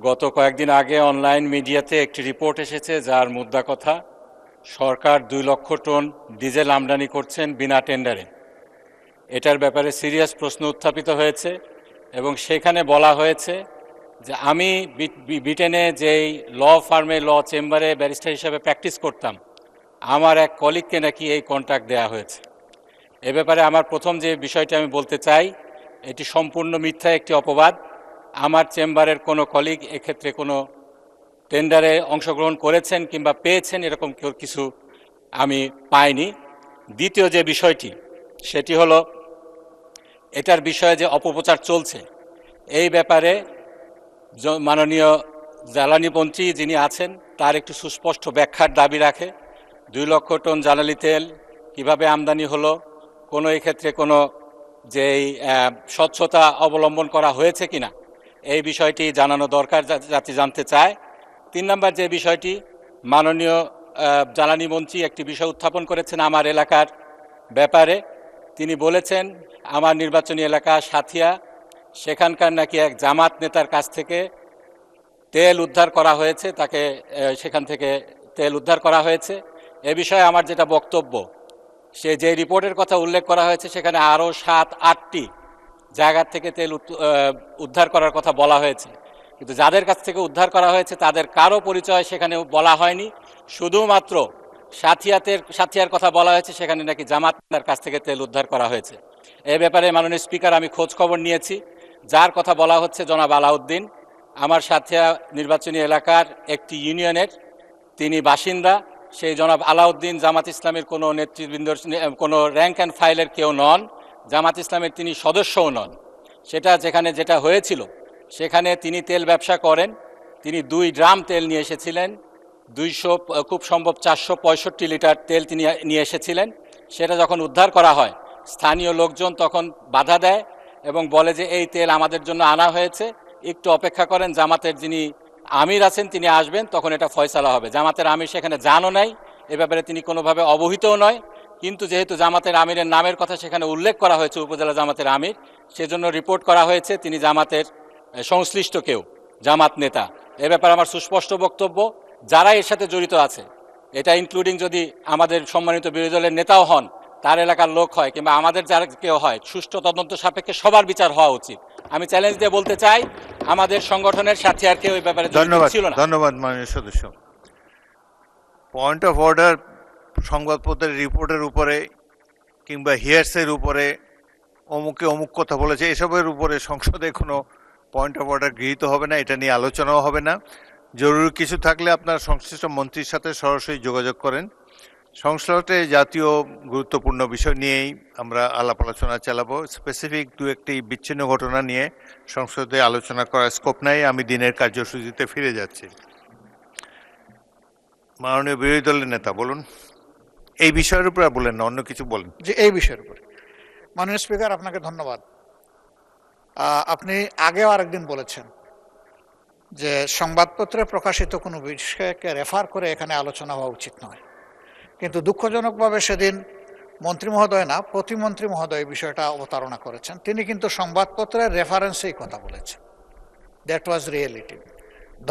গত কয়েকদিন আগে অনলাইন মিডিয়াতে একটি রিপোর্ট এসেছে যার মুদ্রা কথা সরকার 2 লক্ষ টন ডিজেল আমদানি করছেন বিনা টেন্ডারে। এটার ব্যাপারে সিরিয়াস প্রশ্ন উত্থাপিত হয়েছে এবং সেখানে বলা হয়েছে যে আমি ব্রিটেনে যেই ল ফার্মে ল চেম্বারে ব্যারিস্টার হিসেবে প্র্যাকটিস করতাম আমার এক কলিগকে নাকি এই কন্ট্রাক্ট দেওয়া হয়েছে। এ ব্যাপারে আমার প্রথম যে বিষয়টি আমি বলতে চাই, এটি সম্পূর্ণ মিথ্যা একটি অপবাদ। আমার চেম্বারের কোনো কলিগ এক্ষেত্রে কোনো টেন্ডারে অংশগ্রহণ করেছেন কিংবা পেয়েছেন এরকম কিছু আমি পাইনি। দ্বিতীয় যে বিষয়টি সেটি হলো এটার বিষয়ে যে অপপ্রচার চলছে এই ব্যাপারে মাননীয় জ্বালানি মন্ত্রী যিনি আছেন তার একটু সুস্পষ্ট ব্যাখ্যার দাবি রাখে। 2 লক্ষ টন জ্বালানি তেল কীভাবে আমদানি হলো, কোনো এক্ষেত্রে কোনো যেই স্বচ্ছতা অবলম্বন করা হয়েছে কিনা এই বিষয়টি জানানো দরকার, যাতে জানতে চায়। 3 নম্বর যে বিষয়টি, মাননীয় জ্বালানি মন্ত্রী একটি বিষয় উত্থাপন করেছেন আমার এলাকার ব্যাপারে। তিনি বলেছেন আমার নির্বাচনী এলাকা সাথিয়া, সেখানকার নাকি এক জামাত নেতার কাছ থেকে তেল উদ্ধার করা হয়েছে, তাকে সেখান থেকে তেল উদ্ধার করা হয়েছে। এ বিষয়ে আমার যেটা বক্তব্য, সে যে রিপোর্টের কথা উল্লেখ করা হয়েছে সেখানে আরও 7-8টি জায়গা থেকে তেল উদ্ধার করার কথা বলা হয়েছে, কিন্তু যাদের কাছ থেকে উদ্ধার করা হয়েছে তাদের কারো পরিচয় সেখানে বলা হয়নি। শুধুমাত্র সাথিয়ার কথা বলা হয়েছে, সেখানে নাকি জামাতের কাছ থেকে তেল উদ্ধার করা হয়েছে। এ ব্যাপারে মাননীয় স্পিকার আমি খোঁজ খবর নিয়েছি। যার কথা বলা হচ্ছে জনাব আলাউদ্দিন, আমার সাথিয়া নির্বাচনী এলাকার একটি ইউনিয়নের তিনি বাসিন্দা। সেই জনাব আলাউদ্দিন জামাত ইসলামের কোনো নেতৃবৃন্দর কোনো র্যাঙ্ক অ্যান্ড ফাইলের কেউ নন, জামাত ইসলামের তিনি সদস্যও নন। যেটা হয়েছিল সেখানে তিনি তেল ব্যবসা করেন। তিনি 2 ড্রাম তেল নিয়ে এসেছিলেন, 200 খুব সম্ভব 465 লিটার তেল তিনি নিয়ে এসেছিলেন। সেটা যখন উদ্ধার করা হয় স্থানীয় লোকজন তখন বাধা দেয় এবং বলে যে এই তেল আমাদের জন্য আনা হয়েছে, একটু অপেক্ষা করেন, জামাতের যিনি আমির আছেন তিনি আসবেন, তখন এটা ফয়সালা হবে। জামাতের আমির সেখানে জানও নাই, এ ব্যাপারে তিনি কোনোভাবে অবহিতও নয়। কিন্তু যেহেতু জামাতের আমিরের নামের কথা সেখানে উল্লেখ করা হয়েছে, উপজেলা জামাতের আমির, সেজন্য রিপোর্ট করা হয়েছে তিনি জামাতের সংশ্লিষ্ট কেউ, জামাত নেতা। এ ব্যাপারে আমার সুস্পষ্ট বক্তব্য, যারা এর সাথে জড়িত আছে, এটা ইনক্লুডিং যদি আমাদের সম্মানিত বিরোধী দলের নেতাও হন, তার এলাকার লোক হয় কিংবা আমাদের যারা কেউ হয়, সুষ্ঠু তদন্ত সাপেক্ষে সবার বিচার হওয়া উচিত। আমি চ্যালেঞ্জ দিয়ে বলতে চাই আমাদের সংগঠনের সাথে আর কেউ এই ব্যাপারে ছিল না। ধন্যবাদ মাননীয় সদস্য। পয়েন্ট অফ অর্ডার, সংবাদপত্রের রিপোর্টের উপরে কিংবা হিয়ার্সের উপরে অমুকে অমুক কথা বলেছে এসবের উপরে সংসদে কোনো পয়েন্ট অফ অর্ডার গৃহীত হবে না, এটা নিয়ে আলোচনাও হবে না। জরুরি কিছু থাকলে আপনার সংশ্লিষ্ট মন্ত্রীর সাথে সরাসরি যোগাযোগ করেন। সংসদে জাতীয় গুরুত্বপূর্ণ বিষয় নিয়েই আমরা আলাপ আলোচনা চালাবো। স্পেসিফিক 2-1টি বিচ্ছিন্ন ঘটনা নিয়ে সংসদে আলোচনা করার স্কোপ নাই। আমি দিনের কার্যসূচিতে ফিরে যাচ্ছি। মাননীয় বিরোধী দলের নেতা বলুন, এই বিষয়ের উপরে বলেন না, অন্য কিছু বলেন। যে এই বিষয়ের উপরে মাননীয় স্পিকার আপনাকে ধন্যবাদ। আপনি আগেও আরেকদিন বলেছেন যে সংবাদপত্রে প্রকাশিত কোনো বিষয়কে রেফার করে এখানে আলোচনা হওয়া উচিত নয়, কিন্তু দুঃখজনকভাবে সেদিন মন্ত্রী মহোদয় না, প্রতিমন্ত্রী মহোদয় বিষয়টা অবতারণা করেছেন। তিনি কিন্তু সংবাদপত্রের রেফারেন্সেই কথা বলেছেন। That was reality.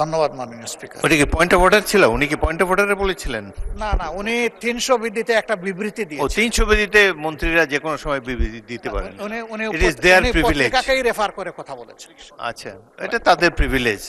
ধন্যবাদ মাননীয় স্পিকার। ওটা কি পয়েন্ট অফ অর্ডার ছিল? উনি কি পয়েন্ট অফ অর্ডারে বলেছিলেন? না, উনি 300 বিধিতে একটা বিবৃতি দিয়েছেন। 300 বিধিতে মন্ত্রীরা যে কোনো সময় বিবৃতি দিতে পারেন। উনি ইট ইজ দেয়ার প্রিভিলেজ। পত্রিকাকেই রেফার করে কথা বলেছেন। আচ্ছা, এটা তাদের প্রিভিলেজ।